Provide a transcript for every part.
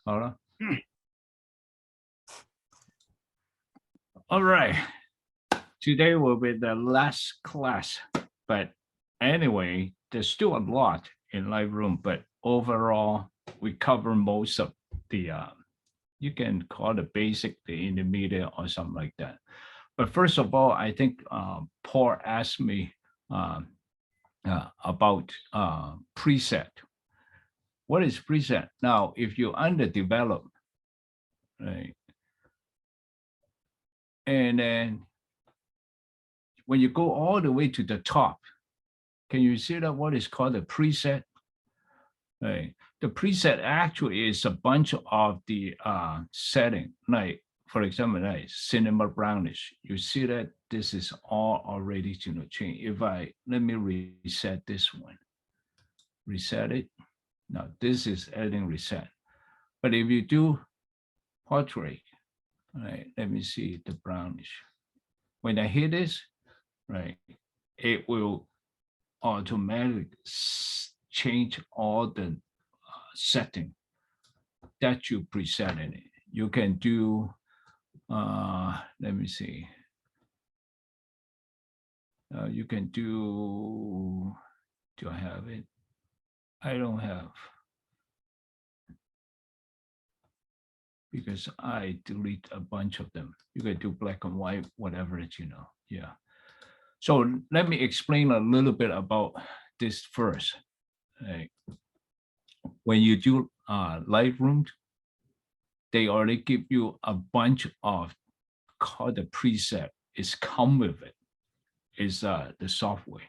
好了。All right. Today will be the last class, but anyway, there's still a lot in Lightroom, but overall, we cover most of the, you can call it basic, the intermediate, or something like that. But first of all, I think Paul asked me um, about preset. What is preset? Now, if you underdeveloped, right, and then when you go all the way to the top, can you see that what is called a preset? Right. The preset actually is a bunch of the setting, like for example, like cinema brownish. You see that this is all already change. If I let me reset this one, reset it. Now this is editing reset. But if you do portrait, right? Let me see the brownish. When I hit this, right, it will automatically change all the setting that you preset in it. You can do, let me see. You can do I have it? I don't have, because I delete a bunch of them. You can do black and white, whatever it, yeah. So let me explain a little bit about this first. Right. When you do Lightroom, they already give you a bunch of called the preset. It's come with it. Is the software.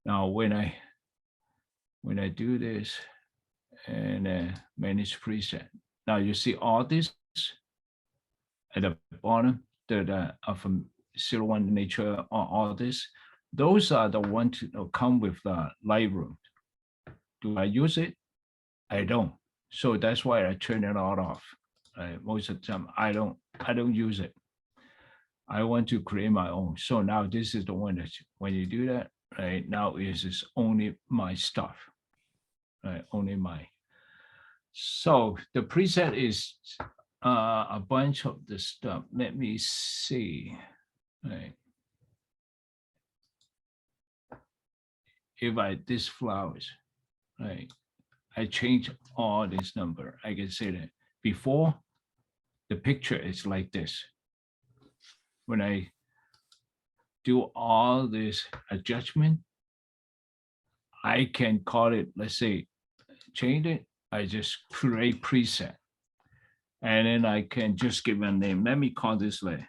Now when I do this and manage preset, now you see all this at the bottom that are from 01 nature, all this. Those are the ones that come with Lightroom. Do I use it? I don't. So that's why I turn it all off. Most of the time, I don't use it. I want to create my own. So now this is the one that when you do that, right now is only my stuff, right? Only my. So the preset is a bunch of the stuff. Let me see, right? If I this flowers, right? I change all this number. I can say that before the picture is like this. When I do all this adjustment, I can call it, let's say, change it. I just create preset. And then I can just give a name. Let me call this like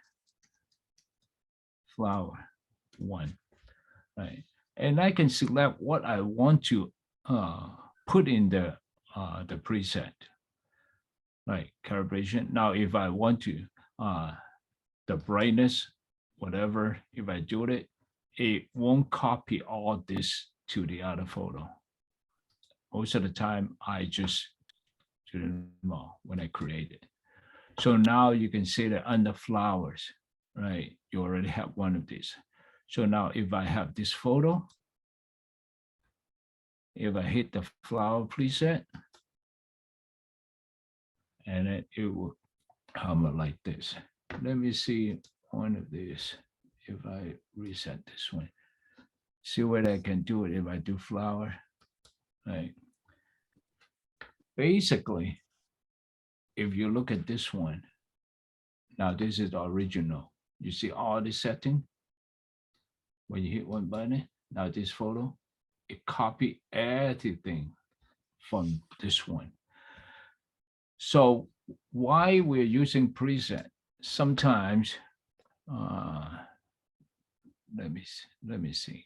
flower one, right? And I can select what I want to put in the preset, like calibration. Now, if I want to, the brightness, whatever, if I do it, it won't copy all this to the other photo. Most of the time, I just do them all when I create it. So now you can see that under flowers, right? You already have one of these. So now if I have this photo, if I hit the flower preset, and it will come like this. Let me see one of these. If I reset this one, see what I can do it if I do flower, right? Basically, if you look at this one, now this is the original. You see all the setting. When you hit one button, now this photo, it copy everything from this one. So why we're using preset? Sometimes, uh, let me see.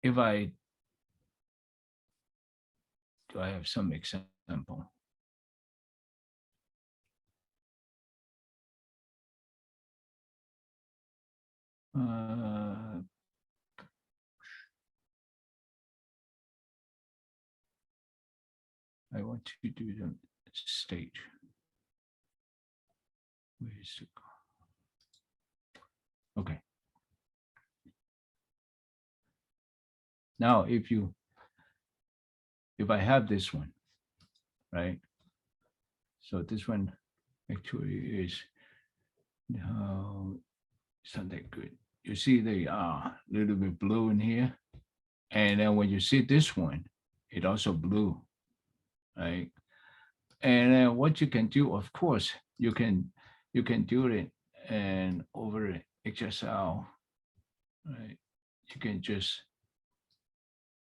If I do, I have some example. Uh, I want to do the stage. Where is it? Okay. Now, if I have this one, right? So this one actually is no, it's not that good. You see the little bit blue in here, and then when you see this one, it also blue, right? And then what you can do, of course, you can do it and over XSL, right? You can just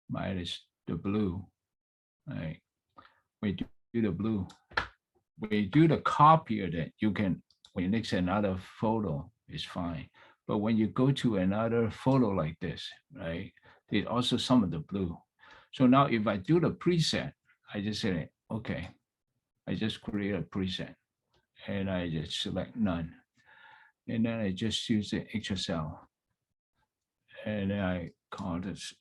minus the blue, right? When you do the blue, when you do the copy of it, you can, when you next another photo, it's fine. But when you go to another photo like this, right, there's also some of the blue. So now if I do the preset, I just say, okay, I just create a preset and I just select none. And then I just use the HSL and then I call this,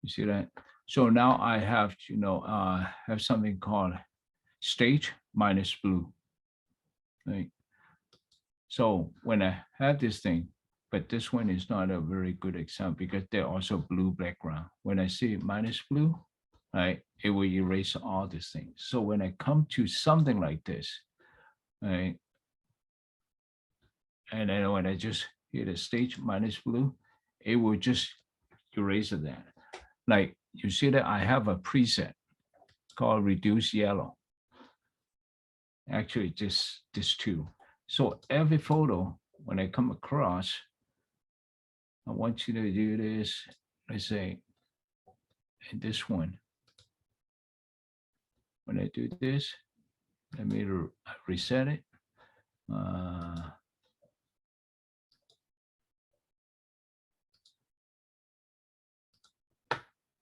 you see that? So now I have, have something called stage minus blue, right? So when I have this thing, but this one is not a very good example because they're also blue background. When I see minus blue, right, it will erase all these things. So when I come to something like this, right, and then when I just hit a stage minus blue, it will just erase that. Like you see that I have a preset called reduce yellow. Actually, just this two. So every photo, when I come across, I want you to do this, let's say, in this one. When I do this, let me reset it.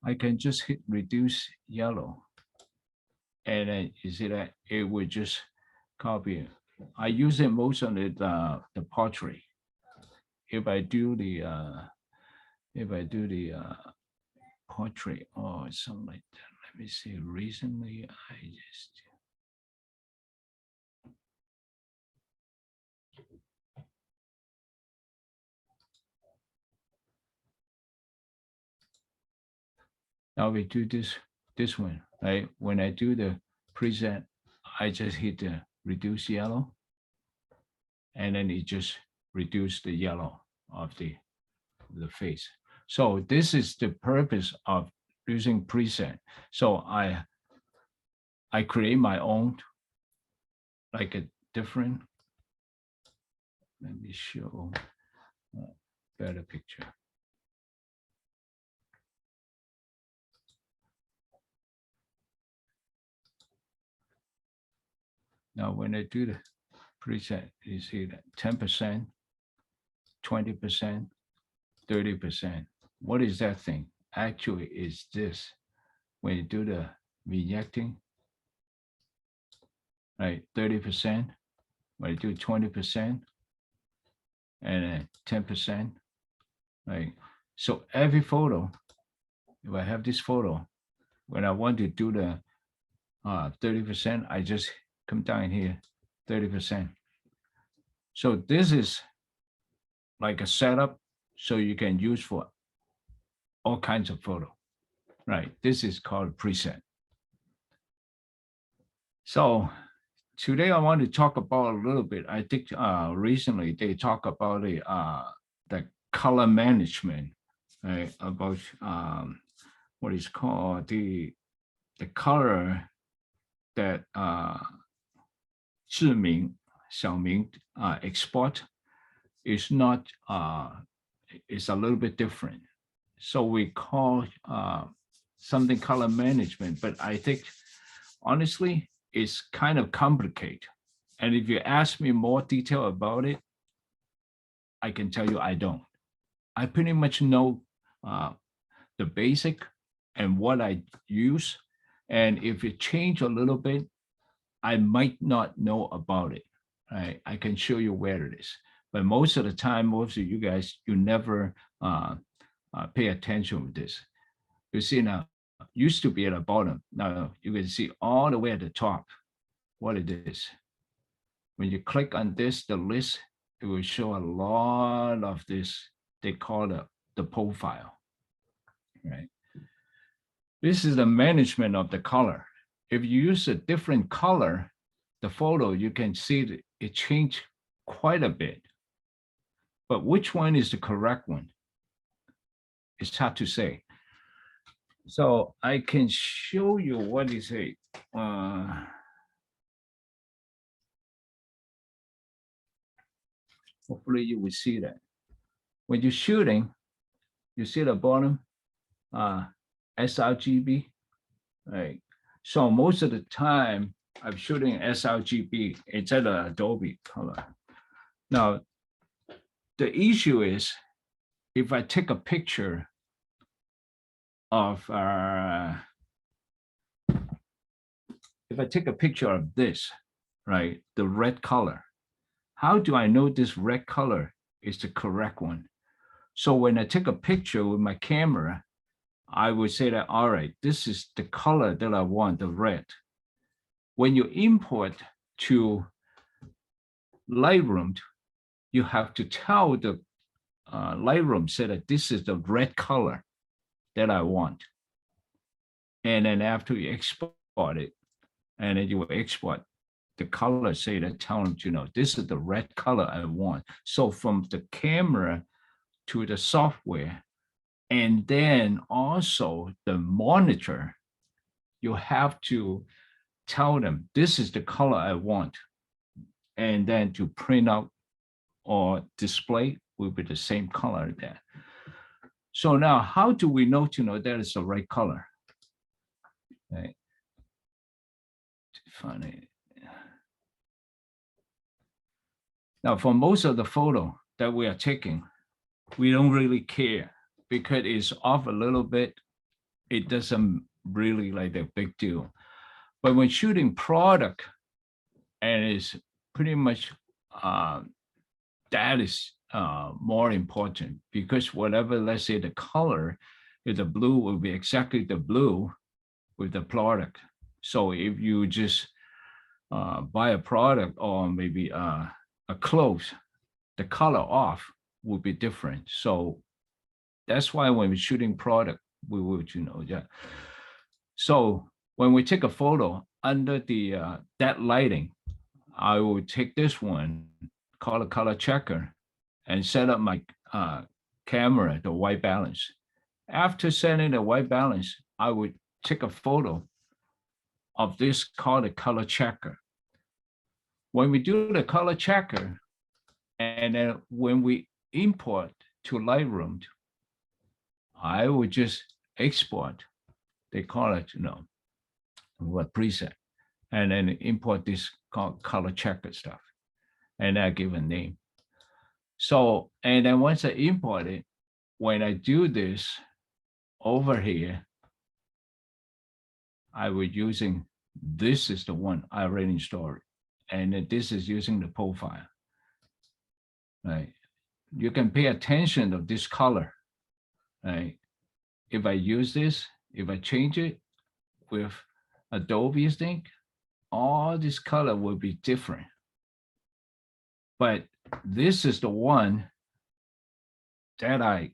I can just hit reduce yellow. And then you see that it will just copy it. I use it most on the portrait. If I do the portrait or something like that, let me see. Recently, I just now we do this one, right? When I do the preset, I just hit the reduce yellow, and then it just reduce the yellow of the face. So this is the purpose of using preset. So I create my own, like a different. Let me show a better picture. Now, when I do the preset, you see that 10%, 20%, 30%. What is that thing? Actually, is this. When you do the vignetting, right, 30%, when you do 20%, and then 10%, right? So every photo, if I have this photo, when I want to do the 30%, I just come down here, 30%. So this is like a setup so you can use for all kinds of photo, right? This is called preset. So today I want to talk about a little bit. I think recently they talk about the color management, right? About what is called the color that Zhiming, Xiaoming export is not is a little bit different. So we call something color management, but I think honestly it's kind of complicated. And if you ask me more detail about it, I can tell you I don't. I pretty much know the basic and what I use. And if it change a little bit, I might not know about it. Right? I can show you where it is. But most of the time, most of you guys, you never pay attention with this. You see now, used to be at the bottom. Now you can see all the way at the top what it is. When you click on this, the list, it will show a lot of this, they call it the profile, right? This is the management of the color. If you use a different color, the photo, you can see that it changed quite a bit. But which one is the correct one? It's hard to say. So I can show you what is it. Hopefully you will see that. When you're shooting, you see the bottom, sRGB, right? So most of the time I'm shooting sRGB instead of Adobe color. Now, the issue is if I take a picture of, if I take a picture of this, right, the red color, how do I know this red color is the correct one? So when I take a picture with my camera, I would say that, all right, this is the color that I want, the red. When you import to Lightroom, you have to tell the Lightroom say that this is the red color that I want. And then after you export it, and then you will export the color, say that, tell them, you know, this is the red color I want. So from the camera to the software, and then also the monitor, you have to tell them, this is the color I want. And then to print out or display will be the same color there. So now, how do we know to know that is the right color? Okay. Funny. Now, for most of the photo that we are taking, we don't really care because it's off a little bit. It doesn't really like a big deal. But when shooting product, and it's pretty much that is more important, because whatever, let's say the color, if the blue will be exactly the blue with the product. So if you just buy a product or maybe a clothes, the color off will be different. So that's why when we're shooting product, we would, you know, yeah. So when we take a photo under the that lighting, I will take this one, call a color checker, and set up my camera, the white balance. After setting the white balance, I would take a photo of this called a color checker. When we do the color checker, and then when we import to Lightroom, I would just export, they call it, you know, what preset, and then import this color checker stuff, and I give a name. So, and then once I import it, when I do this over here, I was using, this is the one I already installed, and this is using the profile, right? You can pay attention of this color, right? If I use this, if I change it with Adobe thing, all this color will be different. But this is the one that I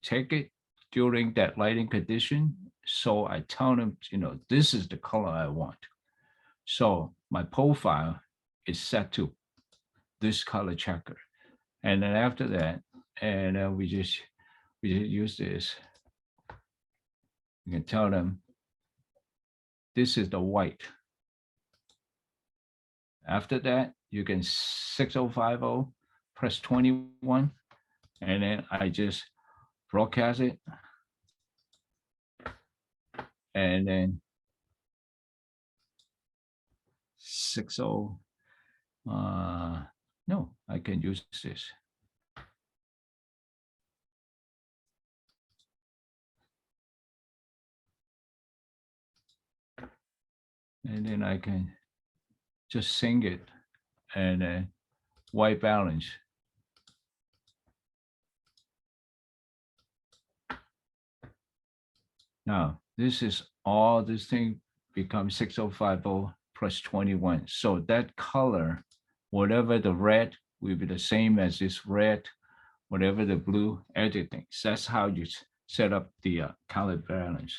take it during that lighting condition. So I tell them, you know, this is the color I want. So my profile is set to this color checker. And then after that, and we just use this. You can tell them this is the white. After that, you can 6050, press 21, and then I just broadcast it. And then 60, no, I can use this. And then I can just sing it, and white balance. Now, this is all this thing becomes 6050 plus 21. So that color whatever the red will be the same as this red, whatever the blue, everything. So that's how you set up the color balance.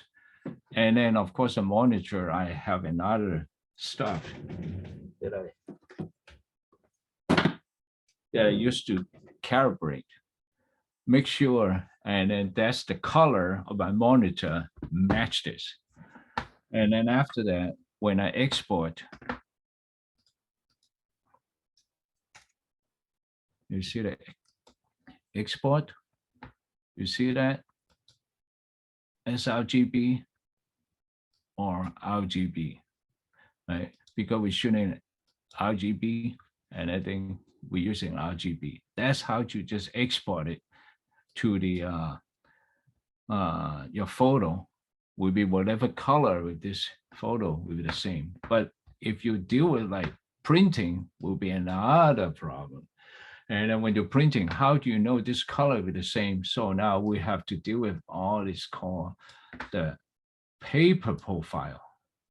And then of course the monitor, I have another stuff that I used to calibrate, make sure, and then that's the color of my monitor match this. And then after that, when I export, you see the export, you see that sRGB or RGB, right? Because we're shooting RGB, and I think we're using RGB. That's how you just export it to the your photo. Will be whatever color with this photo will be the same. But if you deal with like printing, will be another problem. And then when you're printing, how do you know this color will be the same? So now we have to deal with all this called the paper profile.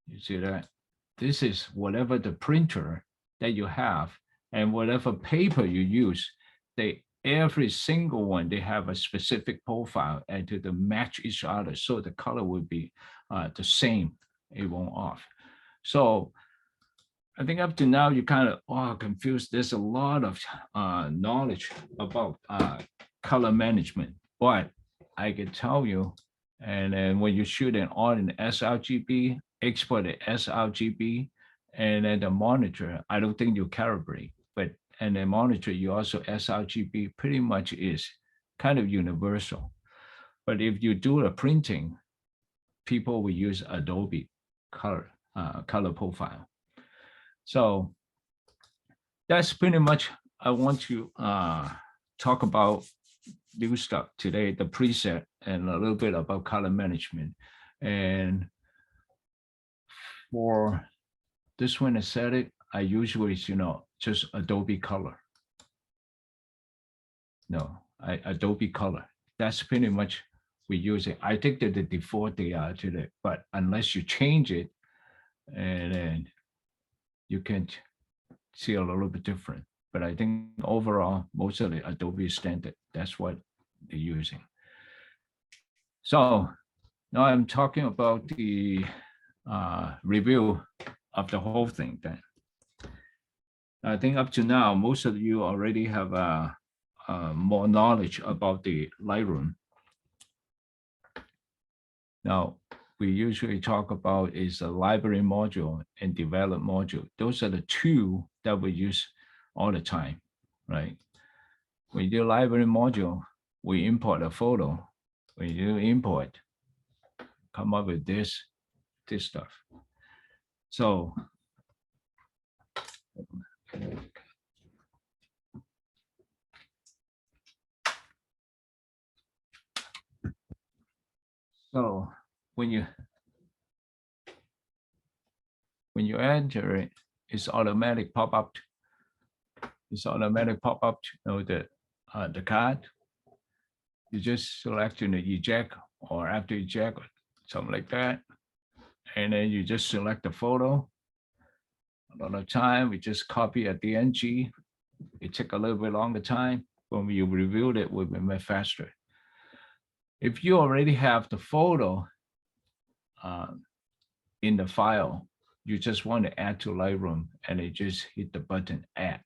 You see that? This is whatever the printer that you have and whatever paper you use, every single one, they have a specific profile and to match each other. So the color will be the same, it won't off. So I think up to now, you kind of confused. There's a lot of knowledge about color management, but I can tell you, and then when you shoot an all in sRGB, export the sRGB, and then the monitor, I don't think you calibrate, but and the monitor, you also sRGB pretty much is kind of universal. But if you do a printing, people will use Adobe color profile. So that's pretty much I want to talk about new stuff today, the preset, and a little bit about color management. And for this one aesthetic, I usually, just Adobe Color. No, Adobe Color. That's pretty much we use it. I think that the default they are today, but unless you change it, and then you can see a little bit different. But I think overall, most of the Adobe standard, that's what they're using. So now I'm talking about the review of the whole thing then. I think up to now, most of you already have more knowledge about the Lightroom. Now, we usually talk about is the library module and develop module. Those are the two that we use all the time, right? When you do library module, we import a photo. When you do import, come up with this stuff. So when you enter it, it's automatic pop up. It's automatic pop up. The card. You just select the eject or after eject, something like that, and then you just select the photo. A lot of time we just copy at the NG. It took a little bit longer time. When we reviewed it, we'll be much faster. If you already have the photo in the file, you just want to add to Lightroom, and you just hit the button add.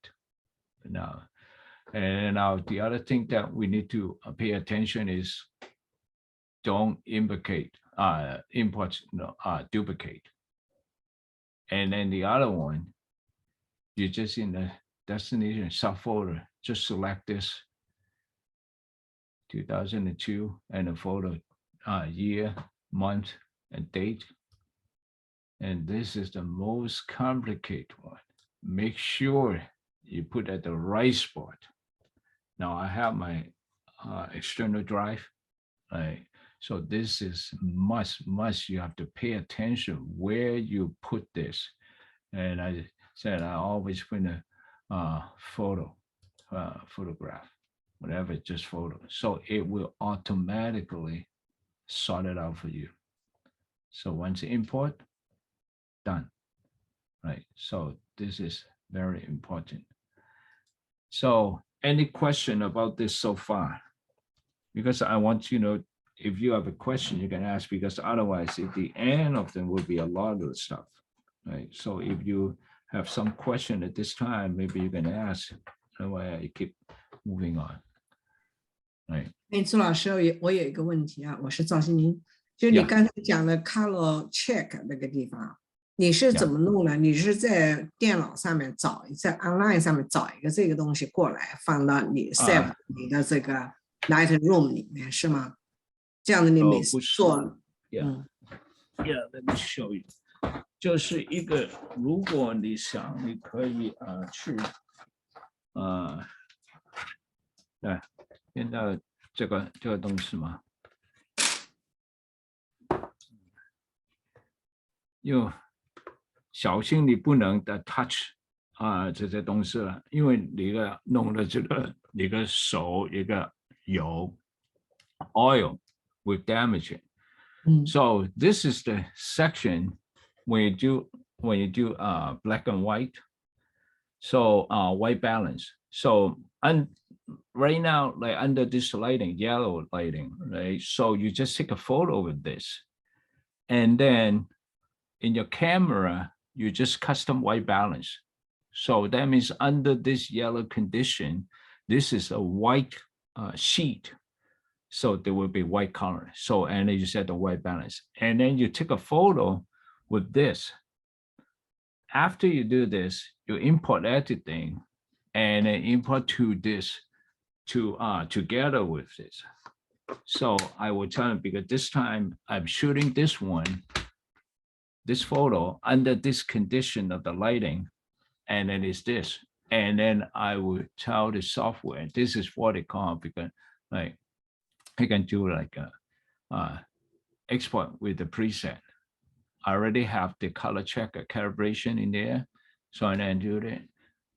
Now, and now the other thing that we need to pay attention is don't import duplicate. And then the other one, you just in the destination subfolder, just select this 2002 and the photo year, month, and date. And this is the most complicated one. Make sure you put at the right spot. Now I have my external drive, right? So this is must, you have to pay attention where you put this. And I said, I always put a photograph, whatever, just photo. So it will automatically sort it out for you. So once you import, done, right? So this is very important. So any question about this so far? Because I want you to know, if you have a question, you can ask, because otherwise at the end of them will be a lot of the stuff, right? So if you have some question at this time, maybe you can ask, otherwise I keep moving on. Right. 哎，朱老师，我有一个问题啊，我是赵新宁，就你 Yeah. 刚才讲的 color check 那个地方，你是怎么弄呢？你是在电脑上面在 online 上面找一个这个东西过来，放到你 save 你的这个 Lightroom 里面是吗？这样的你每次做， Yeah, let me show you. 就是一个，如果你想，你可以去对，现在这个东西嘛，又小心你不能的 touch 这些东西了，因为你个弄的这个你个手一个油 oil will damage it. So this is the section when you do black and white. So white balance. So right now, like under this lighting, yellow lighting, right? So you just take a photo with this, and then in your camera, you just custom white balance. So that means under this yellow condition, this is a white sheet. So there will be white color. So, and then you set the white balance. And then you take a photo with this. After you do this, you import everything and then import to this together with this. So I will tell you, because this time I'm shooting this one, this photo under this condition of the lighting, and then it's this. And then I will tell the software, this is what it called, because like I can do like a export with the preset. I already have the color checker calibration in there. So I then do that.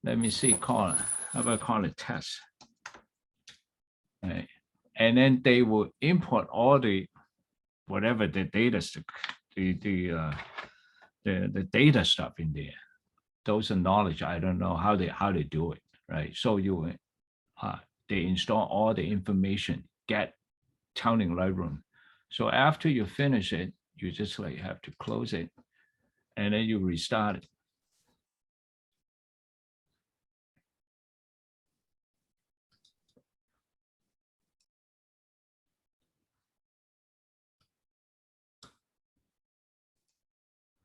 Let me see, how about call it test? Right. And then they will import all the whatever the data, the data stuff in there. Those are knowledge. I don't know how they do it, right? So you they install all the information, get counting Lightroom. So after you finish it, you just like have to close it, and then you restart it.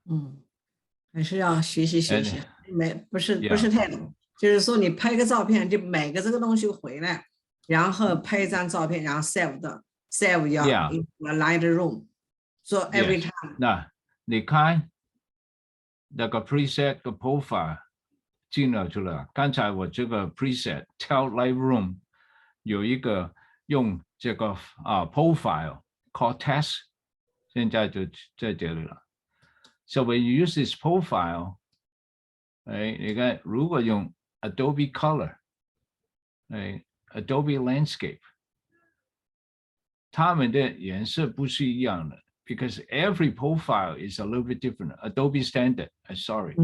Mm. 还是要学习，不是太懂，就是说你拍个照片，就每个这个东西回来，然后拍一张照片，然后 save 要 Lightroom， so every time。那你看那个 preset 的 profile 进了去了。刚才我这个 preset tell Lightroom 有一个用这个profile called test， 现在就在这里了。So when you use this profile， 你看如果用 Adobe Color，Adobe Landscape， 它们的颜色不是一样的。Because every profile is a little bit different. Adobe Standard, sorry.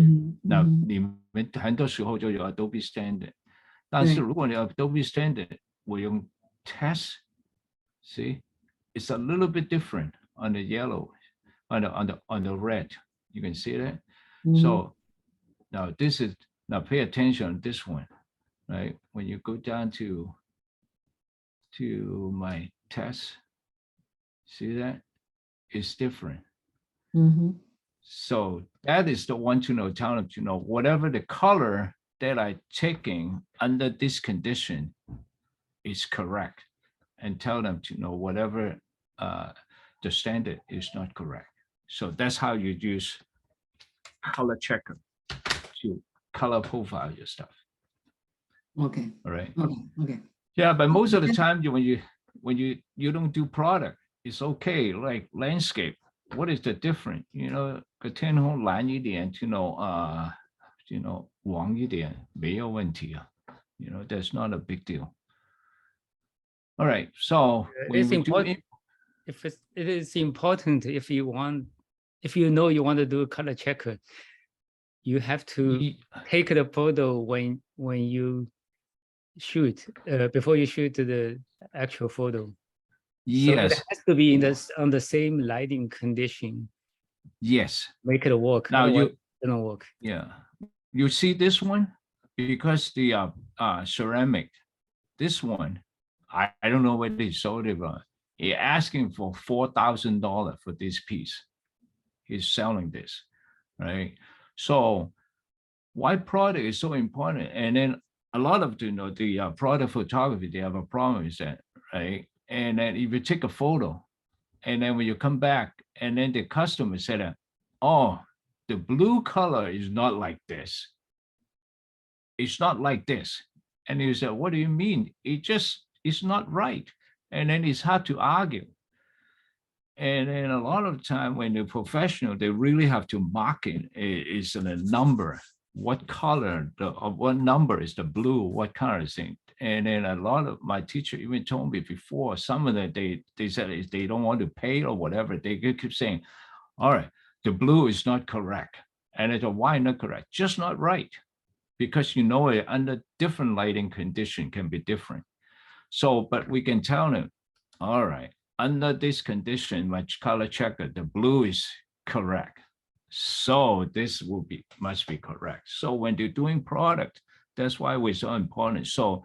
那你们很多时候就有 Adobe Standard， 但是如果你 Adobe Standard， 我用 Test， see, it's a little bit different on the yellow, on the red. You can see that. So now pay attention on this one, right? When you go down to my test, see that? Is different. So that is the one to know, tell them to know whatever the color that I'm taking under this condition is correct, and tell them to know whatever the standard is not correct. So that's how you use color checker to color profile your stuff. Okay. All right. Okay. Yeah, but most of the time when you don't do product, it's okay, like landscape. What is the difference? 个天空蓝一点 黄一点没有问题啊。That's not a big deal. All right, so it's important. It is important if you know you want to do a color checker, you have to take the photo when you shoot, before you shoot the actual photo. So Yes. it has to be in this on the same lighting condition. Yes. Make it work. Now Otherwise it don't work. Yeah, you see this one, because the ceramic, this one, I don't know where they sold it, but he's asking for $4,000 for this piece. He's selling this, right? So why product is so important? And then a lot of the product photography, they have a problem with that, right? And then if you take a photo, and then when you come back, and then the customer said, oh, the blue color is not like this. It's not like this. And you said, what do you mean? It's not right. And then it's hard to argue. And then a lot of time when they're professional, they really have to mark it. It's a number. What color, what number is the blue, what color is it? And then a lot of my teacher even told me before, some of them, they said if they don't want to pay or whatever, they keep saying, all right, the blue is not correct. And I said, why not correct? Just not right. Because it under different lighting condition can be different. So, but we can tell them, all right, under this condition, much color checker, the blue is correct. So this must be correct. So when they're doing product, that's why we're so important. So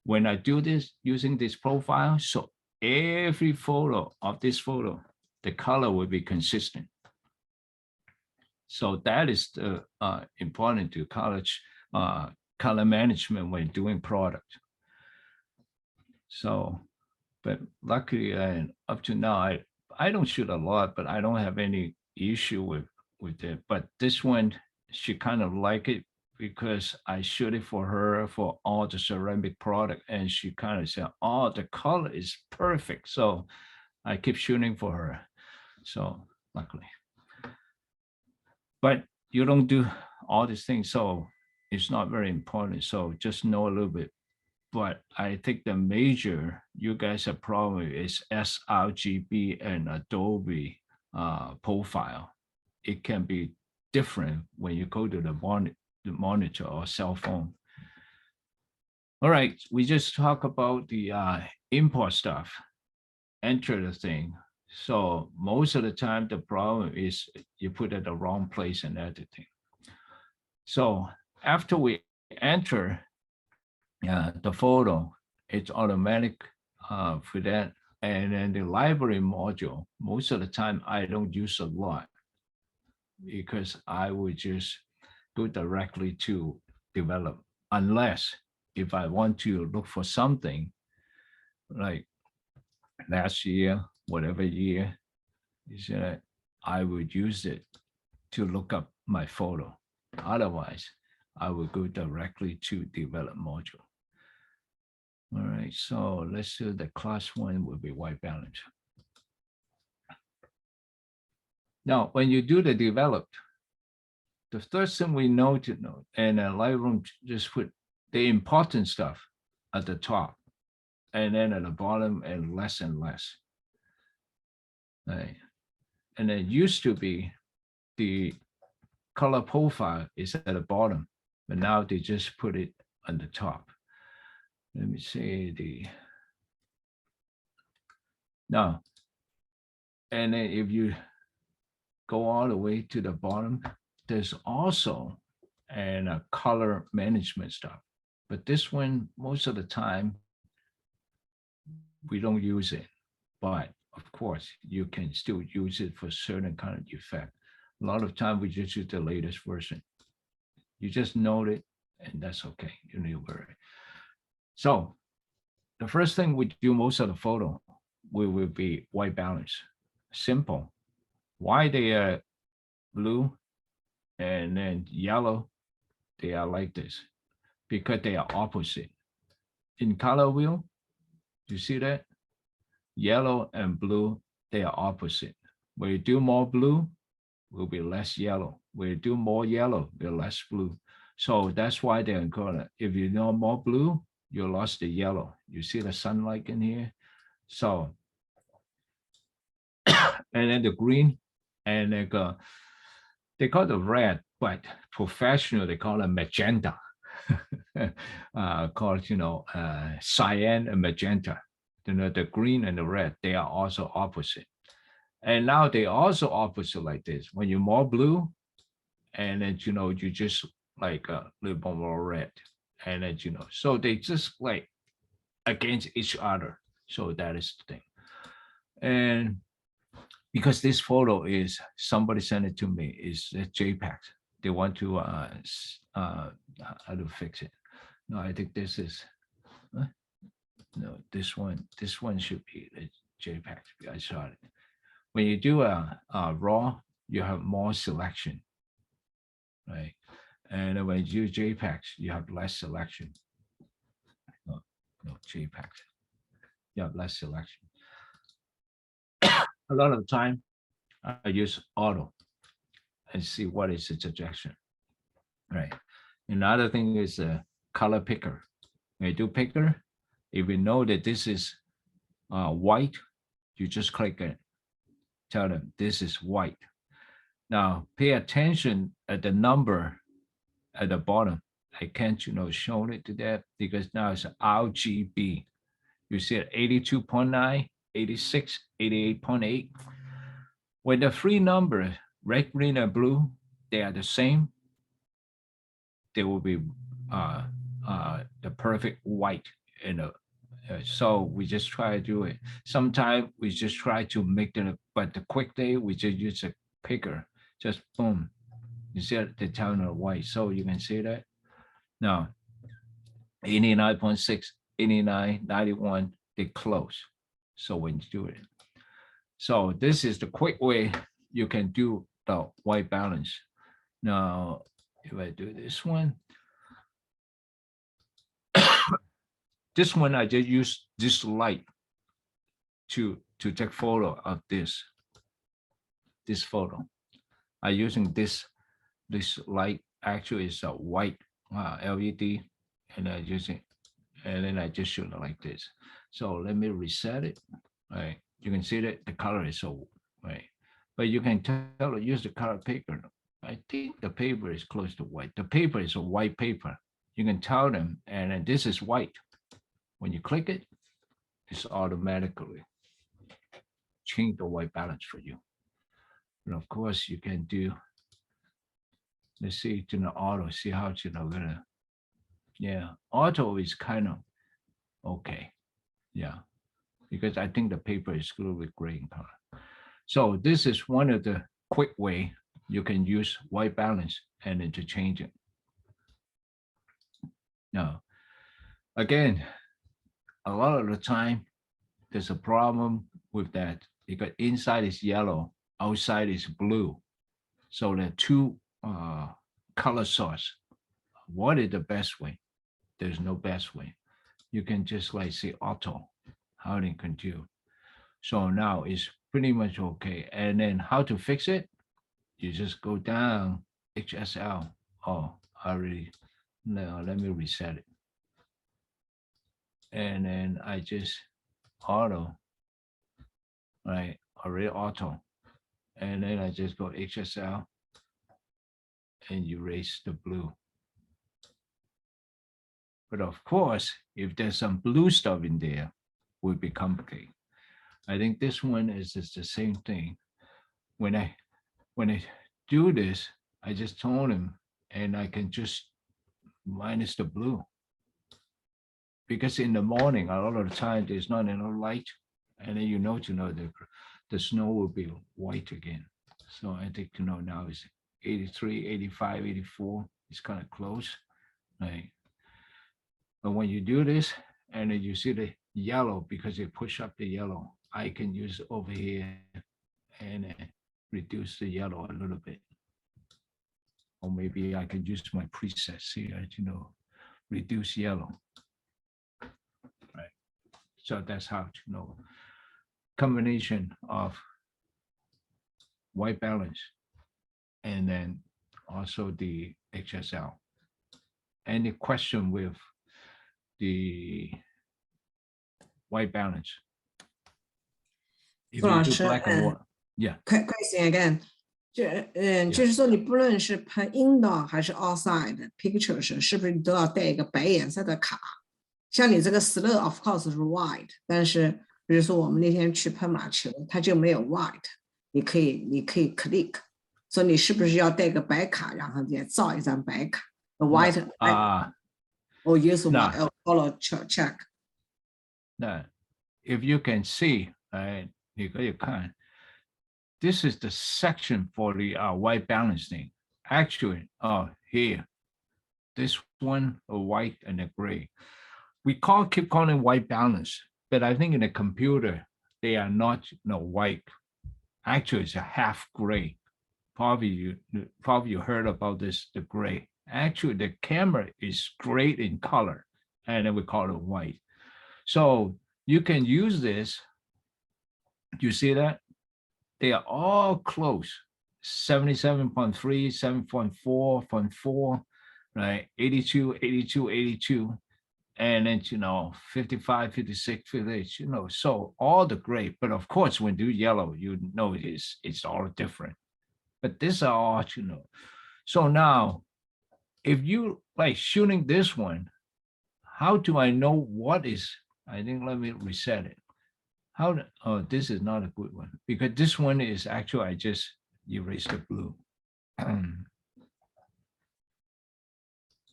when I do this using this profile, so every photo of this photo, the color will be consistent. So that is the important to color management when doing product. So, but luckily, up to now, I don't shoot a lot, but I don't have any issue with it. But this one, she kind of like it because I shoot it for her for all the ceramic product, and she kind of said, "Oh, the color is perfect." So I keep shooting for her. So luckily. But you don't do all these things, so it's not very important. So just know a little bit. But I think the major you guys have problem is sRGB and Adobe profile. It can be different when you go to the monitor or cell phone. All right, we just talk about the import stuff, enter the thing. So most of the time, the problem is you put it at the wrong place in editing. So after we enter the photo, it's automatic for that. And then the library module, most of the time I don't use a lot because I would just go directly to develop, unless if I want to look for something like last year, whatever year, I would use it to look up my photo. Otherwise, I would go directly to develop module. All right, so let's do the class one will be white balance. Now, when you do the developed, the first thing we know to know, and Lightroom just put the important stuff at the top, and then at the bottom and less. Right. And it used to be the color profile is at the bottom, but now they just put it on the top. Let me see now. And then if you go all the way to the bottom, there's also a color management stuff. But this one, most of the time, we don't use it. But of course, you can still use it for certain kind of effect. A lot of time we just use the latest version. You just note it, and that's okay. You need to worry. So the first thing we do most of the photo will be white balance. Simple. Why they are blue and then yellow, they are like this, because they are opposite. In color wheel, you see that? Yellow and blue, they are opposite. When you do more blue, will be less yellow. When you do more yellow, will be less blue. So that's why they're in color. If you know more blue, you lost the yellow. You see the sunlight in here? So, and then the green, and they call it red, but professional, they call it magenta. called, cyan and magenta. The green and the red, they are also opposite. And now they also opposite like this. When you're more blue, and then, you just like a little bit more red. And then, so they just like against each other. So that is the thing. And because this photo is, somebody sent it to me, is a JPEG. They want to, how to fix it. No, I think this is, no, this one should be the JPEG. I saw it. When you do a RAW, you have more selection, right? And when you use JPEGs, you have less selection. No, JPEGs, you have less selection. A lot of time, I use auto and see what is the suggestion, right? Another thing is a color picker. When you do picker, if you know that this is white, you just click it. Tell them this is white. Now pay attention at the number at the bottom. I can't, show it to that because now it's RGB. You see it 82.9, 86, 88.8. When the three numbers, red, green, and blue, they are the same, they will be the perfect white. So we just try to do it. Sometimes we just try to make it, but the quick day, we just use a picker, just boom. You see the tone of white, so you can see that. Now, 89.6, 89, 91, they close. So when you do it. So this is the quick way you can do the white balance. Now, if I do this one, this one, I just use this light to take photo of this photo. I'm using this light, actually is a white LED, and I use it, and then I just shoot it like this. So let me reset it, right? You can see that the color is so, right? But you can tell, use the color paper. I think the paper is close to white. The paper is a white paper. You can tell them, and then this is white. When you click it, it's automatically change the white balance for you. And of course, you can do, let's see, to the auto, see how it's gonna, yeah, auto is kind of okay, yeah, because I think the paper is a little bit gray in color. So this is one of the quick way you can use white balance and then to change it. Now, again, a lot of the time, there's a problem with that because inside is yellow, outside is blue. So there are two color source. What is the best way? There's no best way. You can just like say auto, how they can do. So now it's pretty much okay. And then how to fix it? You just go down HSL. Oh, already. No, let me reset it. And then I just auto, right? Already auto. And then I just go HSL and erase the blue. But of course, if there's some blue stuff in there, will be complicated. I think this one is just the same thing. When I do this, I just tone him and I can just minus the blue. Because in the morning, a lot of the time there's not enough light, and then the snow will be white again. So I think now it's 83, 85, 84. It's kind of close, right? But when you do this, and then you see the yellow, because you push up the yellow, I can use over here and reduce the yellow a little bit. Or maybe I can use my presets here, reduce yellow. Right. So that's how to combination of white balance and then also the HSL. Any question with the white balance? If you do black and white, yeah. Question again. 就是说你不论是拍 indoor 还是 outside pictures，是不是你都要带一个白颜色的卡？像你这个 slur of course 是 white， 但是比如说我们那天去拍马球，它就没有 white， 你可以 click， 所以你是不是要带个白卡，然后再照一张白卡 white or use white color check。那 if you can see， 你可以看。This is the section for the white balancing. Actually, here, this one, a white and a gray. We keep calling white balance, but I think in the computer, they are not white. Actually, it's a half gray. Probably you heard about this, the gray. Actually, the camera is gray in color, and then we call it white. So you can use this. You see that? They are all close, 77.3, 7.4, right? 82, 82, 82, and then, 55, 56, 58, so all the gray. But of course, when you do yellow, it's all different. But these are all, So now, if you like shooting this one, how do I know what is, I think, let me reset it. This is not a good one because this one is actually, I just erased the blue.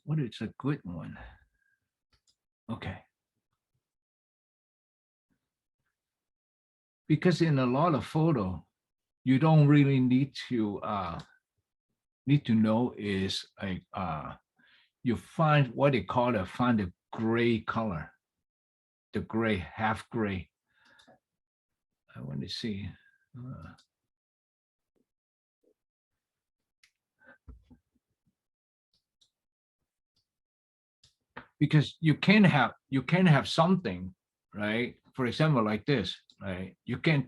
What is a good one? Okay. Because in a lot of photo, you don't really need to know is like, you find what they call find the gray color, the gray, half gray. I want to see. Because you can have something, right? For example, like this, right? You can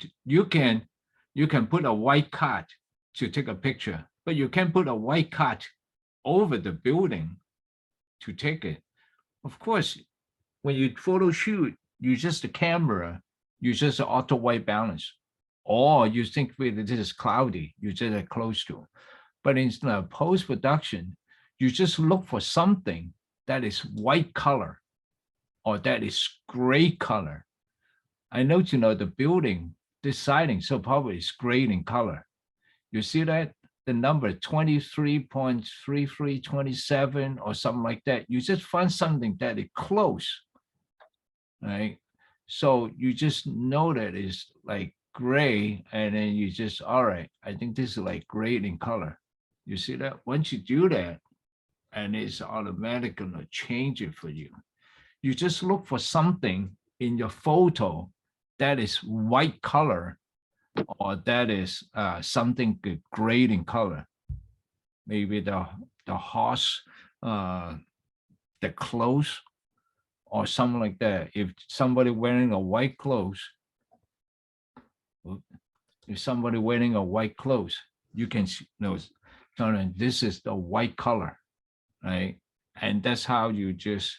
put a white card to take a picture, but you can put a white card over the building to take it. Of course, when you photo shoot, you just the camera. You just auto white balance, or you think this is cloudy, you just close to. But in post-production, you just look for something that is white color or that is gray color. I know, the building, this siding, so probably it's gray in color. You see that? The number 23.3327 or something like that. You just find something that is close, right? So you just know that it's like gray, and then you just, all right, I think this is like gray in color. You see that? Once you do that, and it's automatically gonna change it for you. You just look for something in your photo that is white color, or that is something gray in color. Maybe the horse, the clothes, or something like that. If somebody wearing a white clothes, you can know, this is the white color, right? And that's how you just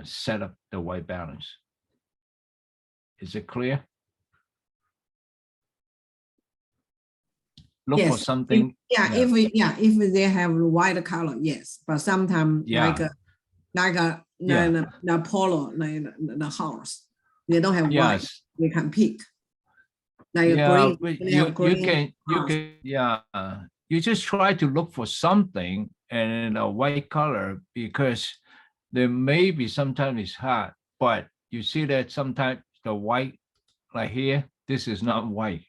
set up the white balance. Is it clear? Look for something. If they have white color, yes. But sometimes like a polo, the house, they don't have white. We can pick. Like green. You just try to look for something and a white color, because there may be sometimes it's hot, but you see that sometimes the white, like here, this is not white.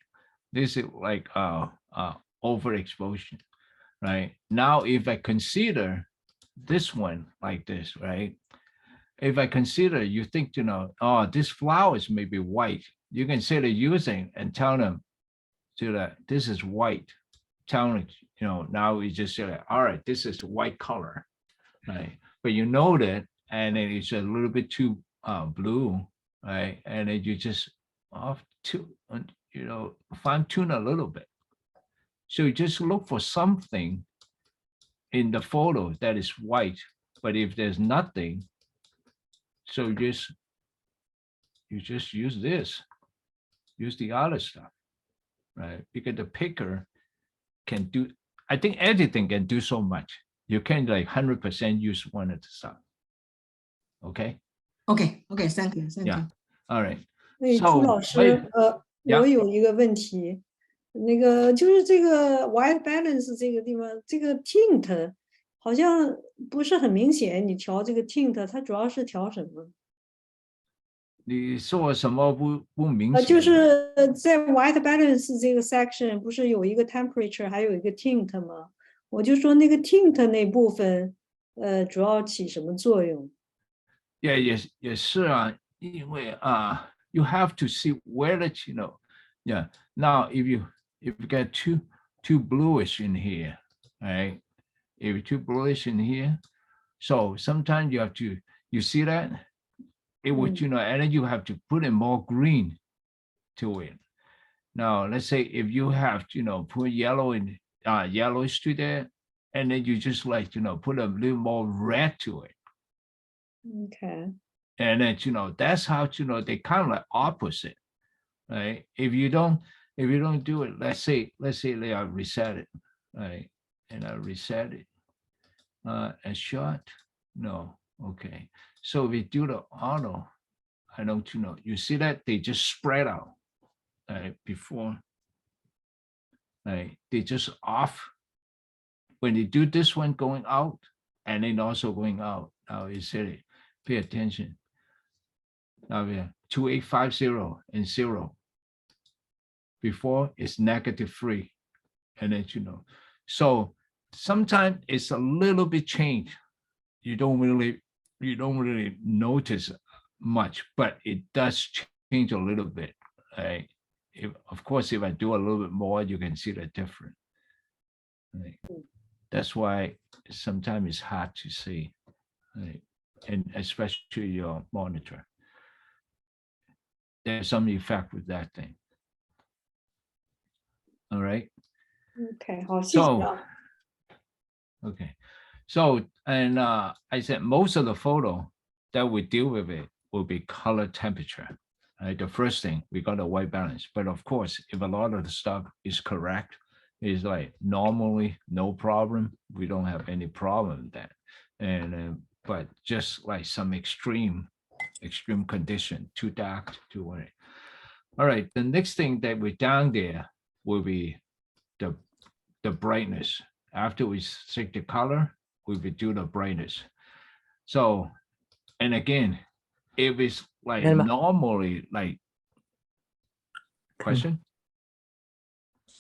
This is like overexposure, right? Now, if I consider this one like this, right? If I consider, you think, this flowers may be white, you consider using and tell them that this is white. Tell them, now we just say, all right, this is white color, right? But you know that, and then it's a little bit too blue, right? And then you just fine tune a little bit. So you just look for something in the photo that is white, but if there's nothing, so you just use this, use the other stuff. right? Because the picker can do, I think editing can do so much. You can't like 100% use one at the start. Okay. OK OK，thank you，thank Yeah. you。 All right. 那朱 So 老师， wait, 我 Yeah. 有一个问题，那个就是这个 white balance 这个地方，这个 tint 好像不是很明显。你调这个 tint，它主要是调什么？你说什么不明显？就是在 white balance 这个 section 不是有一个 temperature， 还有一个 tint 吗？我就说那个 tint 那部分，主要起什么作用？ Yeah, 也是啊，因为you have to see where that you know. Yeah. Now, if you get too bluish in here, right? If you're too bluish in here, so sometimes you have to, you see that it would, Mm. you know, and then you have to put in more green to it. Now, let's say if you have, you know, put yellow in yellowish to there, and then you just like, you know, put a little more red to it. OK， And then, you know, that's how, you know, they kind of like opposite, right? If you don't do it, let's say they are reset it, right? And I reset it. A shot, no, okay. So if we do the auto, I don't, you know, you see that they just spread out, right? Before, right? They just off. When they do this one going out, and then also going out. Now you see it, pay attention. Now we have 2850 and 0. Before it's -3, and then, you know, so sometimes it's a little bit changed. You don't really notice much, but it does change a little bit. Right? Of course, if I do a little bit more, you can see the difference. Right? That's why sometimes it's hard to see, right? And especially your monitor. There's some effect with that thing. All right. OK， 好，谢谢 So, 啊。 okay. So, and I said most of the photo that we deal with it will be color temperature. Right? The first thing, we got a white balance. But of course, if a lot of the stuff is correct, it's like normally no problem. We don't have any problem with that. And but just like some extreme condition, too dark, too white. All right, the next thing that we're down there will be the brightness. After we set the color, we will do the brightness. So, and again, if it's like normally like question.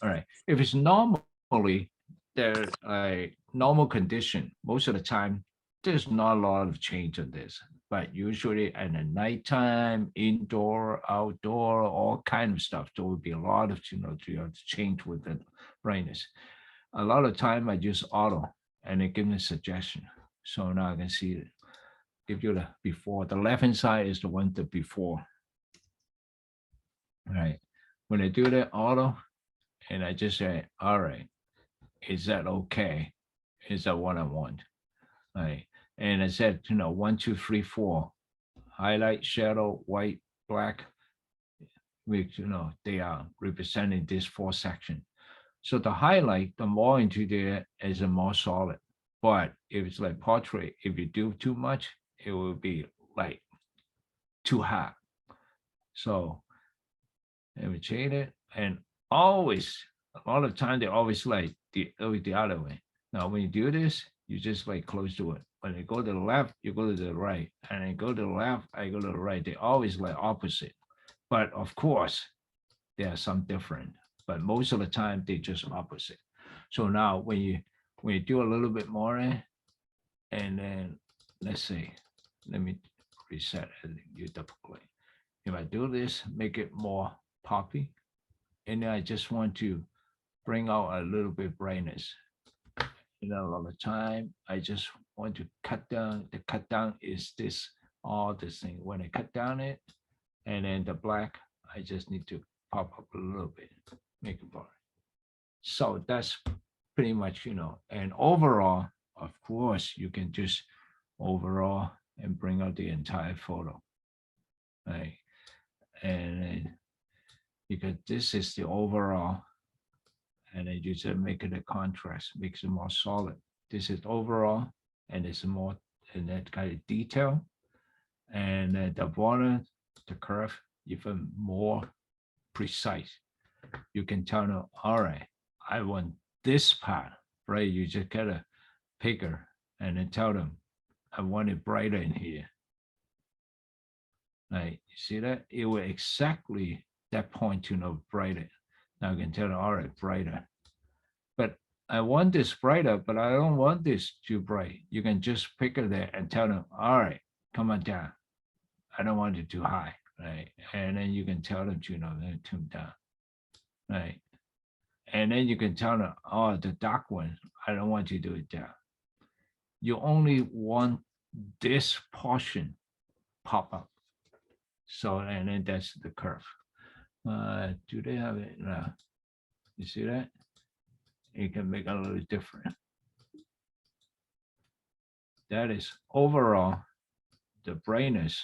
All right, if it's normally there's a normal condition, most of the time there's not a lot of change in this. But usually at the nighttime, indoor, outdoor, all kind of stuff, there will be a lot of, you know, to change with the brightness. A lot of time I use auto and it gives me a suggestion. So now I can see it. Give you the before. The left-hand side is the one the before. All right. When I do the auto, and I just say, all right, is that okay? Is that what I want? All right. And I said, you know, 1, 2, 3, 4, highlight, shadow, white, black, which, you know, they are representing this 4 section. So the highlight, the more into there is a more solid. But if it's like portrait, if you do too much, it will be like too hot. So let me change it. And always, a lot of time, they always like the other way. Now, when you do this, you just like close to it. When you go to the left, you go to the right. And I go to the left, I go to the right. They always like opposite. But of course, there are some different. But most of the time, they just opposite. So now when you do a little bit more, and then let's see, let me reset and you double click. If I do this, make it more poppy, and then I just want to bring out a little bit brightness. You know, a lot of time I just want to cut down. The cut down is this, all this thing. When I cut down it, and then the black, I just need to pop up a little bit, make it bright. So that's pretty much, you know, and overall, of course, you can just overall and bring out the entire photo, right? And then because this is the overall, and then you just make it a contrast, makes it more solid. This is overall, and it's more, and that kind of detail. And the border, the curve, even more precise. You can tell them, all right, I want this part, right? You just get a picker and then tell them, I want it brighter in here. Right, you see that? It will exactly that point, you know, brighter. Now I can tell them, all right, brighter. But I want this brighter, but I don't want this too bright. You can just pick it there and tell them, all right, come on down. I don't want it too high, right? And then you can tell them, you know, then tune down, right? And then you can tell them, oh, the dark one, I don't want you to do it down. You only want this portion pop up. So, and then that's the curve. Do they have it? No. You see that? You can make it a little different. That is overall the brightness,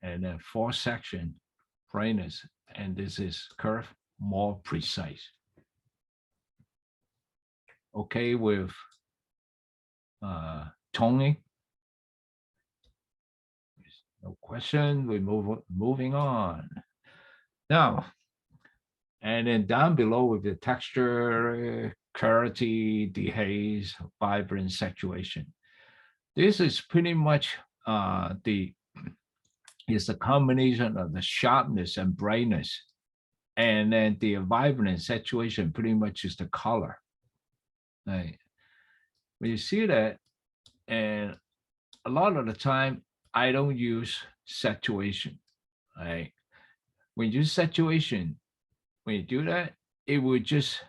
and then 4 section brightness, and this is curve more precise. Okay with toning? No question. We moving on now. And then down below with the texture, clarity, dehaze, vibrant, saturation. This is pretty much it's a combination of the sharpness and brightness, and then the vibrant saturation pretty much is the color. Right. When you see that, and a lot of the time I don't use saturation. Right. When you use saturation, when you do that, it would just,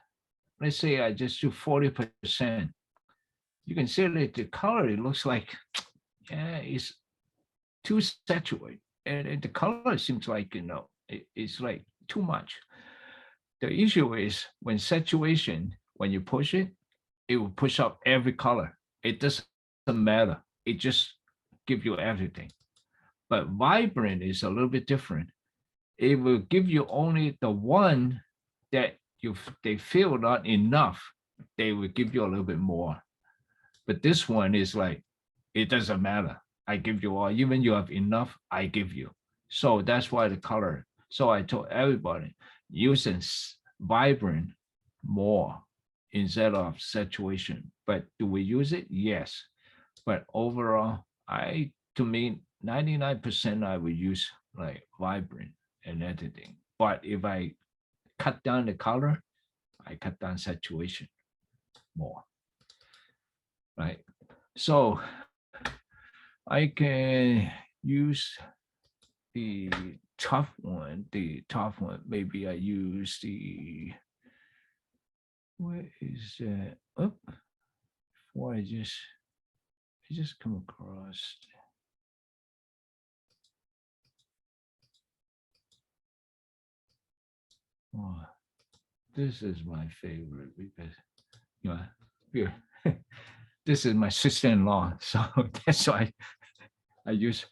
let's say I just do 40%. You can see that the color, it looks like, yeah, it's too saturated. And the color seems like, you know, it's like too much. The issue is when saturation, when you push it, it will push up every color. It doesn't matter. It just gives you everything. But vibrant is a little bit different. It will give you only the one that they feel not enough. They will give you a little bit more. But this one is like, it doesn't matter. I give you all, even you have enough, I give you. So that's why the color. So I told everybody, using vibrant more instead of saturation. But do we use it? Yes. But overall, to me, 99% I would use like vibrant and editing. But if I cut down the color, I cut down saturation more. Right. So I can use the top one, maybe I use the, where is that? Oh, before I just come across. Oh, this is my favorite because, you know, here, this is my sister-in-law, so that's why I use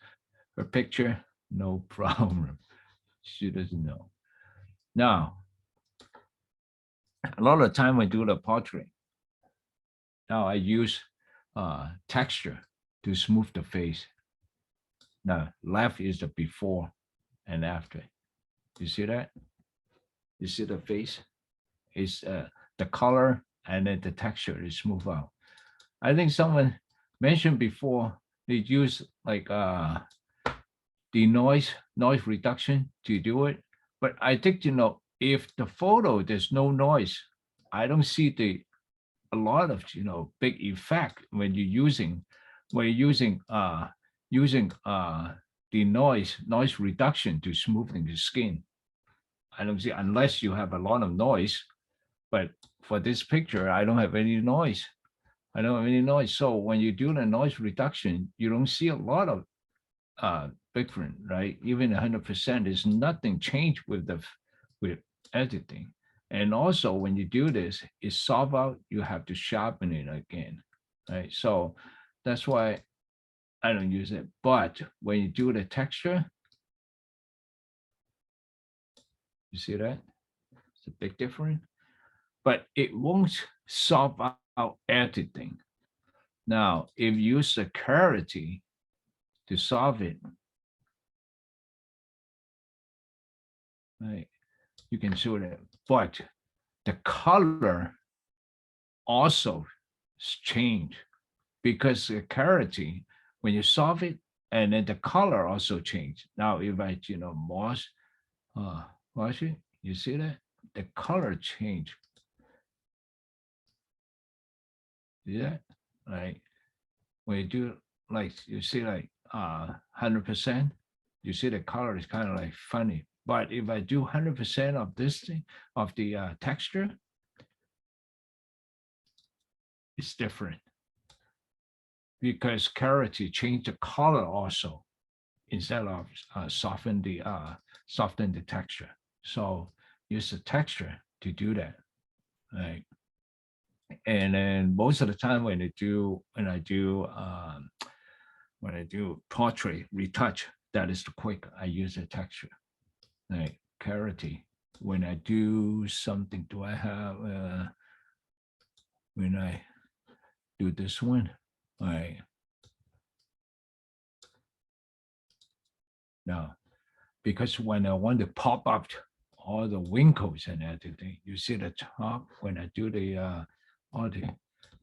her picture, no problem. She doesn't know. Now, a lot of time I do the portrait. Now I use texture to smooth the face. Now, left is the before and after. You see that? You see the face? It's the color and then the texture is smooth out. I think someone mentioned before they use like the noise reduction to do it. But I think, you know, if the photo there's no noise, I don't see a lot of, you know, big effect when you're using the noise reduction to smoothing the skin. I don't see, unless you have a lot of noise. But for this picture, I don't have any noise. I don't have any noise. So when you do the noise reduction, you don't see a lot of different, right? Even 100% is nothing changed with editing. And also when you do this, it's soft out, you have to sharpen it again, right? So that's why I don't use it. But when you do the texture, You see that? It's a big difference, but it won't solve out everything. Now, if you use the clarity to solve it, right, you can show that. But the color also change because the clarity, when you solve it, and then the color also change. Now, if I, Moss, watch it, you see that? The color change. See that? Right? When you do like, you see like 100%, you see the color is kind of like funny. But if I do 100% of this thing, of the texture, it's different. Because clarity change the color also, instead of soften the texture. So use the texture to do that, right? And then most of the time when I do portrait retouch, that is the quick. I use the texture, right? Clarity. When I do something, do I have when I do this one, right? Now, because when I want to pop up all the wrinkles and everything, you see the top when I do the all the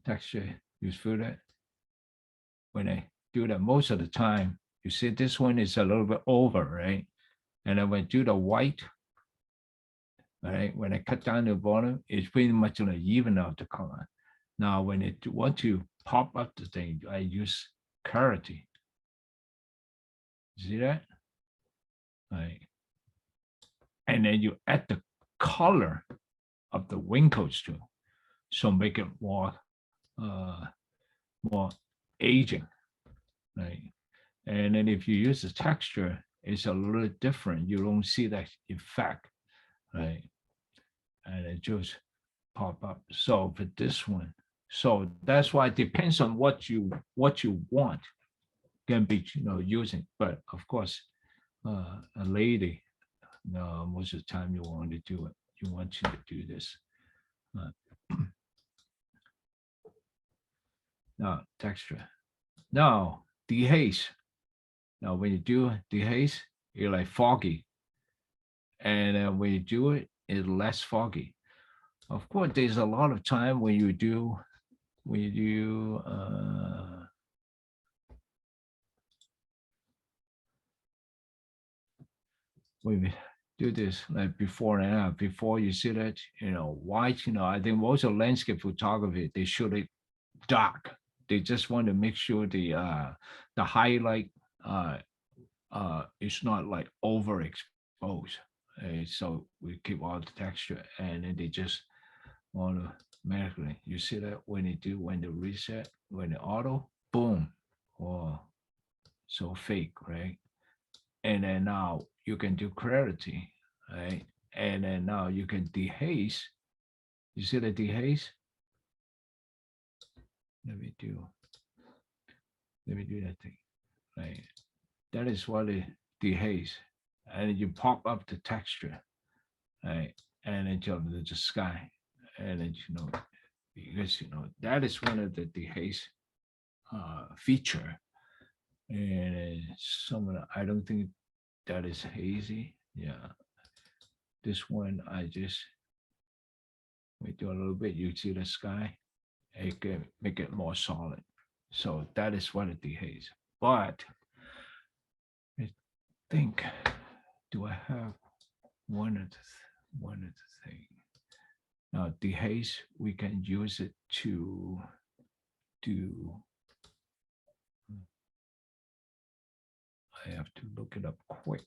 texture, you feel that? When I do that most of the time, you see this one is a little bit over, right? And then when I do the white, right? When I cut down the bottom, it's pretty much like even out the color. Now, when I want to pop up the thing, I use clarity. See that? Right. And then you add the color of the wrinkles too, so make it more aging, right? And then if you use the texture, it's a little different. You don't see that effect, right? And it just pop up. So for this one, so that's why it depends on what you want, can be using. But of course, a lady, no, most of the time you want to do it. You want you to do this. Now texture. Now dehaze. Now when you do dehaze, you're like foggy, and when you do it, it's less foggy. Of course, there's a lot of time when you do when we do this like before and after. Before you see that, white, I think most of landscape photography, they shoot it dark. They just want to make sure the highlight is not like overexposed. So we keep all the texture, and then they just automatically. You see that when the reset, when the auto, boom, oh, so fake, right? And then now you can do clarity, right? And then now you can dehaze. You see the dehaze? Let me do that thing, right? That is what it dehaze. And you pop up the texture, right? And then jump into the sky. And then, because, that is one of the dehaze feature. And some of the, I don't think that is hazy. Yeah. This one, we do a little bit, you see the sky, it can make it more solid. So that is what it dehaze. But I think, do I have one of the thing? Now dehaze, we can use it to do, I have to look it up quick.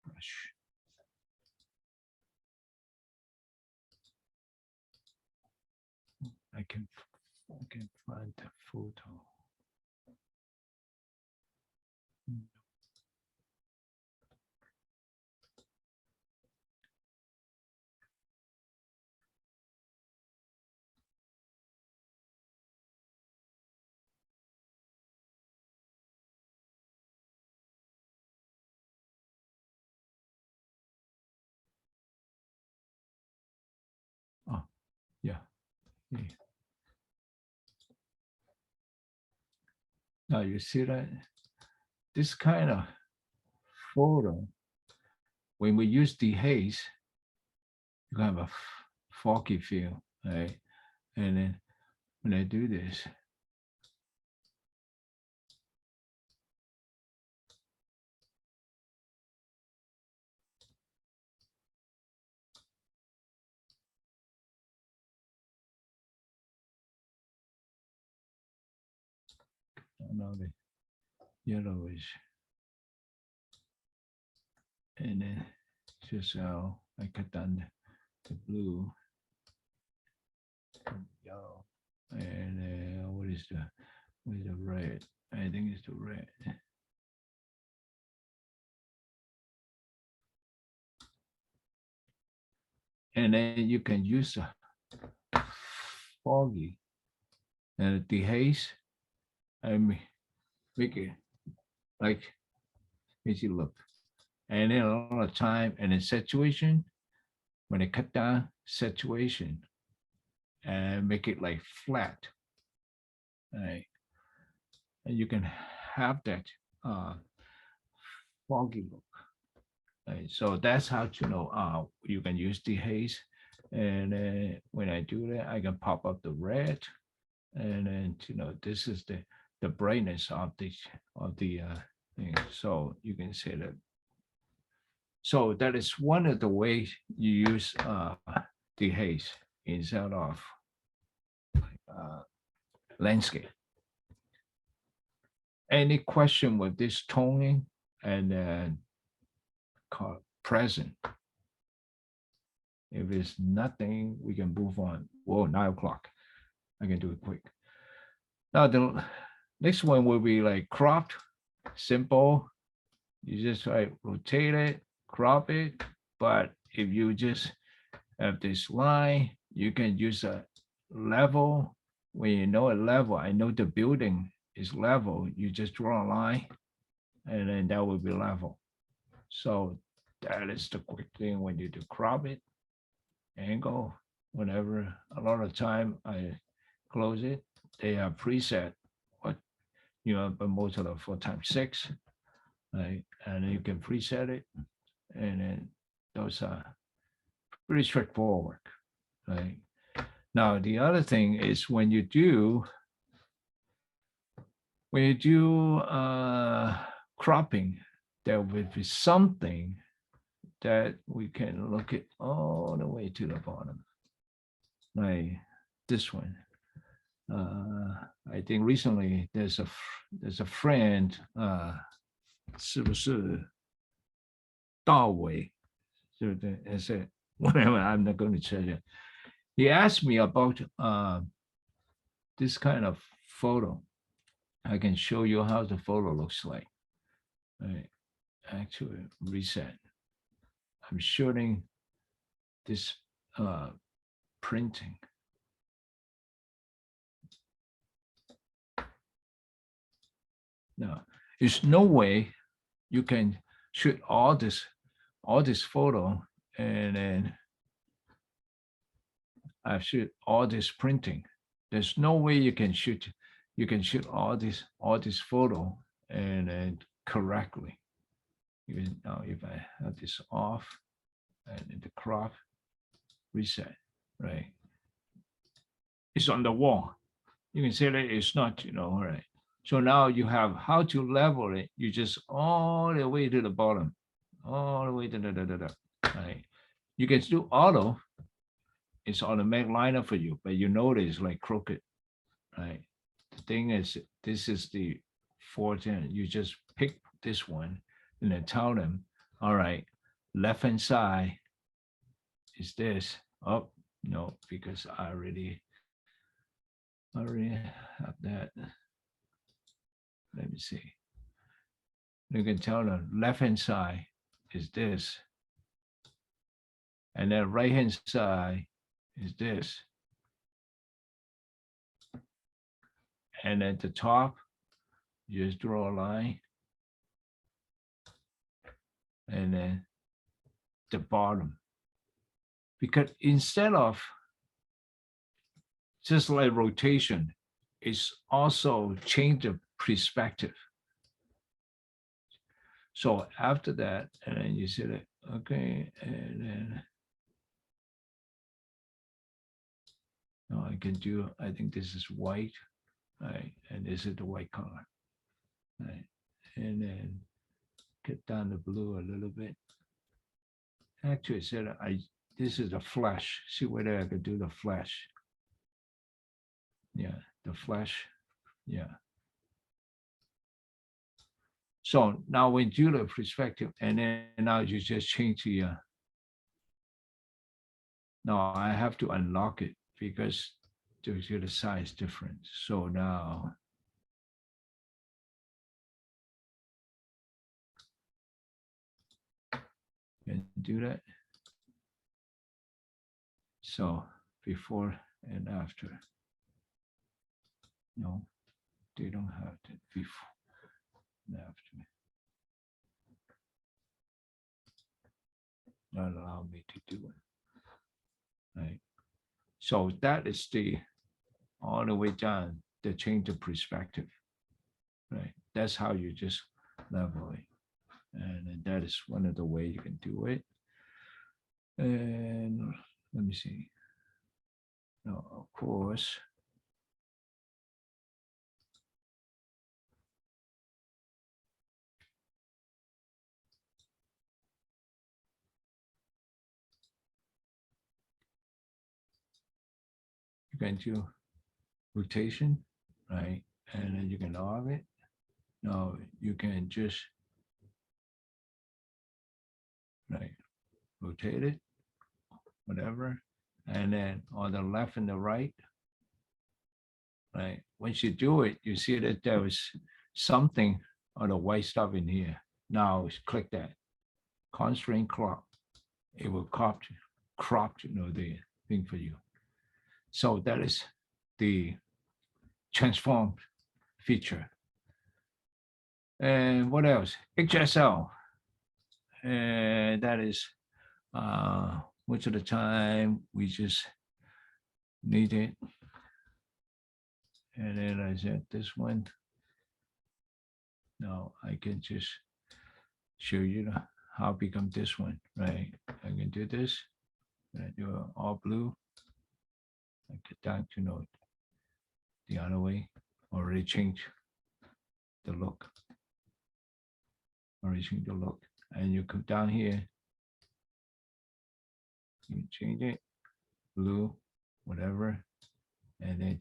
Brush. I can find the photo. Oh, yeah. Now you see that this kind of photo, when we use dehaze, you have a foggy feel, right? And then when I do this, now the yellowish, and then just how I cut down the blue, yellow, and what is the red? I think it's the red. And then you can use a foggy and dehaze and make it like makes it look. And then a lot of time and in situation, when I cut down saturation and make it like flat, right? And you can have that foggy look. Right? So that's how to know you can use dehaze. And when I do that, I can pop up the red, and then this is the brightness of the thing. So you can say that. So that is one of the ways you use dehaze instead of landscape. Any question with this toning and then present? If it's nothing, we can move on. Whoa, 9 o'clock. I can do it quick. Now the next one will be like cropped, simple. You just like rotate it, crop it. But if you just have this line, you can use a level. When you know a level, I know the building is level, you just draw a line and then that will be level. So that is the quick thing when you do crop it, angle, whenever. A lot of time I close it, they have preset, but but most of the 4x6, right? And you can preset it, and then those are pretty straightforward, right? Now the other thing is when you do cropping, there will be something that we can look at all the way to the bottom, like this one. I think recently there's a friend, 是不是大伟？对不对？ I said whatever. I'm not going to tell you. He asked me about this kind of photo. I can show you how the photo looks like. I actually reset. I'm shooting this printing. Now, there's no way you can shoot all this photo and then I shoot all this printing. There's no way you can shoot all this photo and then correctly. Even now, if I have this off and in the crop, reset, right? It's on the wall. You can say that it's not, right? So now you have how to level it. You just all the way to the bottom, all the way to the right? You can do auto. It's automatic liner for you, but you notice like crooked, right? The thing is, this is the 410. You just pick this one and then tell them, all right, left hand side is this. Oh, no, because I already have that. Let me see. You can tell them left hand side is this. And then right hand side is this. And at the top, you just draw a line. And then the bottom. Because instead of just like rotation, it's also change the perspective. So after that, and then you see that, okay, and then now I can do, I think this is white, right? And this is the white color, right? And then get down the blue a little bit. Actually, I said this is the flash. See whether I could do the flash. Yeah, the flash. Yeah. So now when you do the perspective, and then now you just change the. Now I have to unlock it because the size different. So now. Can do that. So before and after. No, they don't have to before and after. Not allow me to do it. Right. So that is the all the way down the change of perspective. Right. That's how you just level it. And that is one of the ways you can do it. And let me see. Now, of course. You can do rotation, right? And then you can log it. Now you can just right, rotate it, whatever. And then on the left and the right, right? Once you do it, you see that there was something on the white stuff in here. Now click that constraint crop. It will crop, the thing for you. So that is the transform feature. And what else? HSL. And that is most of the time we just need it. And then I said this one. Now I can just show you how to become this one, right? I can do this. I do all blue. I get down to note the other way. Already change the look. Already change the look. And you come down here. You change it, blue, whatever, and then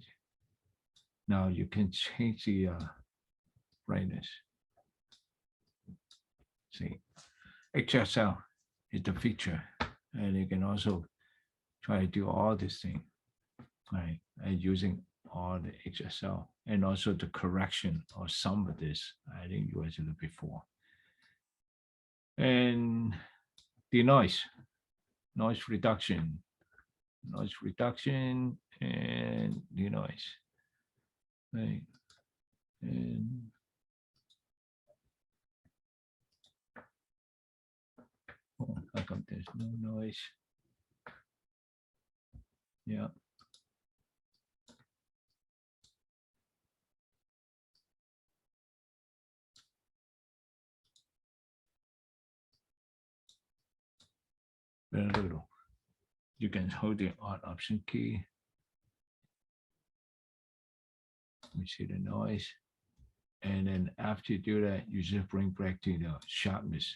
now you can change the brightness. See, HSL is the feature, and you can also try to do all this thing, right? And using all the HSL and also the correction of some of this. I think you watched it before. And the noise reduction, and the noise, right? And oh, how come there's no noise? Yeah. Very little. You can hold the Alt Option key. We see the noise. And then after you do that, you just bring back to the sharpness.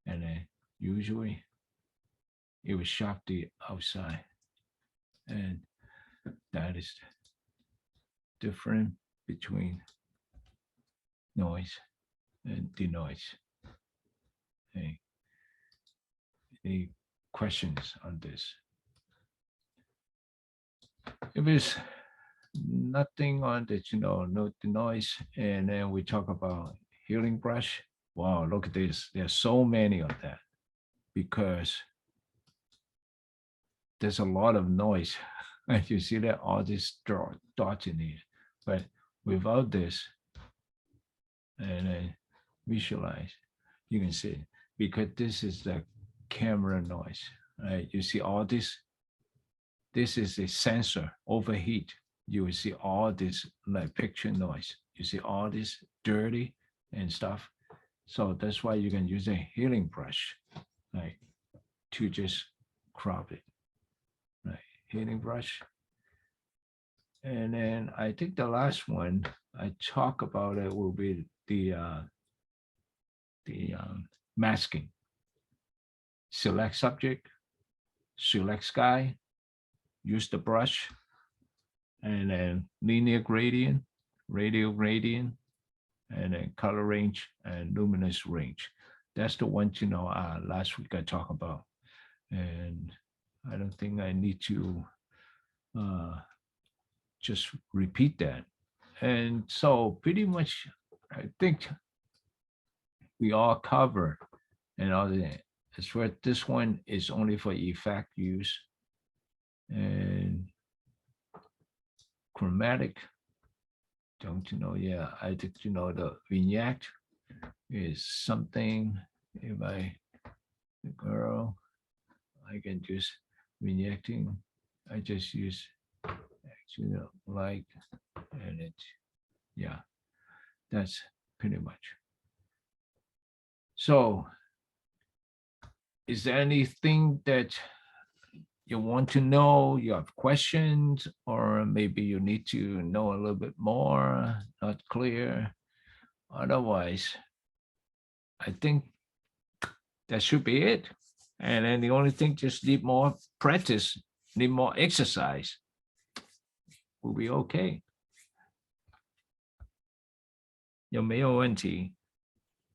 And then usually it will sharp the outside. And that is different between noise and denoise. Okay. Any questions on this? If it's nothing on this, no denoise, and then we talk about healing brush. Wow, look at this. There's so many of that because there's a lot of noise. And you see that all these dots in here, but without this, and then visualize, you can see it because this is the camera noise, right? You see all this this is a sensor overheat. You will see all this like picture noise. You see all this dirty and stuff. So that's why you can use a healing brush, right, to just crop it, right? Healing brush. And then I think the last one I talk about it will be the masking. Select subject, select sky, use the brush, and then linear gradient, radial gradient, and then color range and luminance range. That's the one, you know, last week I talked about. And I don't think I need to just repeat that. And so pretty much, I think we all cover and all that. It's where this one is only for effect use. And chromatic, don't you know? Yeah, I think you know the vignette is something. If the girl, I can just vignetting. I just use actually like, and it, yeah, that's pretty much. So, is there anything that you want to know, you have questions, or maybe you need to know a little bit more, not clear? Otherwise, I think that should be it. And then the only thing, just need more practice, need more exercise. Will be okay. 有没有问题？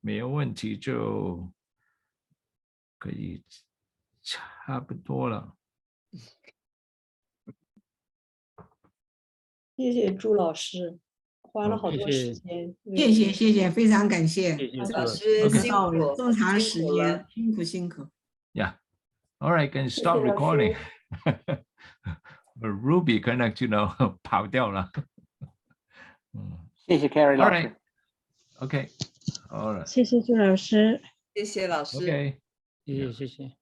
没有问题就可以差不多了。谢谢朱老师，花了好多时谢谢间。谢谢，非常感谢谢谢老朱师指辛导苦这么长时辛苦了间，辛苦。 Yeah. All right, can 谢 stop 谢老 recording. 师。Ruby 可能跑掉了。谢谢 Carrie All 老 right. 师。 Okay. All right. 谢谢朱老师。谢谢老师。 Okay. 谢谢谢谢。